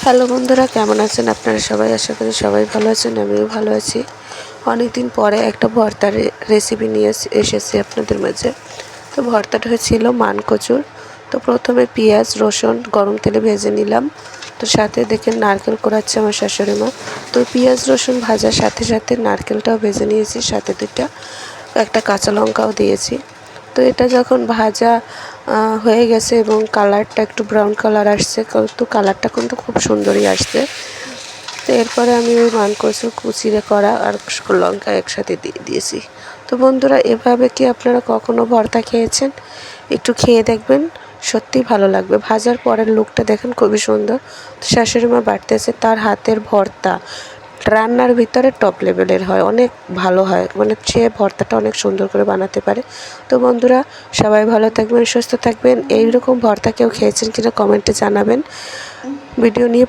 Hello বন্ধুরা, কেমন আছেন আপনারা সবাই? আশা করি সবাই ভালো আছেন, আমিও ভালো আছি। অনেক দিন পরে একটা ভর্তার রেসিপি নিয়ে এসেছি আপনাদের মাঝে। তো ভর্তাটা হয়েছিল মানকচুর। তো প্রথমে পেঁয়াজ রসুন গরম তেলে ভেজে নিলাম। তো সাথে দেখেন নারকেল কোড়াচ্ছে আমার শাশুড়ি মা। তো পেঁয়াজ রসুন ভাজার সাথে সাথে নারকেলটাও ভেজে নিয়েছি, সাথে একটা কাঁচা লঙ্কাও দিয়েছি। তো এটা যখন ভাজা হয়ে গেছে এবং কালারটা একটু ব্রাউন কালার আসছে, তো কালারটা কিন্তু খুব সুন্দরই আসছে। তো এরপরে আমি ওই মানকচুর কুচিরে করা আর লঙ্কা একসাথে দিয়ে দিয়েছি। তো বন্ধুরা, এভাবে কি আপনারা কখনো ভর্তা খেয়েছেন? একটু খেয়ে দেখবেন, সত্যিই ভালো লাগবে। ভাজার পরের লুকটা দেখেন খুবই সুন্দর। তো শাশুড়ি মা বাটতেছে, তার হাতের ভর্তা রান্নার ভিতরে টপ লেভেলের হয়, অনেক ভালো হয়, মানে সে ভর্তাটা অনেক সুন্দর করে বানাতে পারে। তো বন্ধুরা, সবাই ভালো থাকবেন, সুস্থ থাকবেন। এইরকম ভর্তা কেউ খেয়েছেন কিনা কমেন্টে জানাবেন। ভিডিও নিয়ে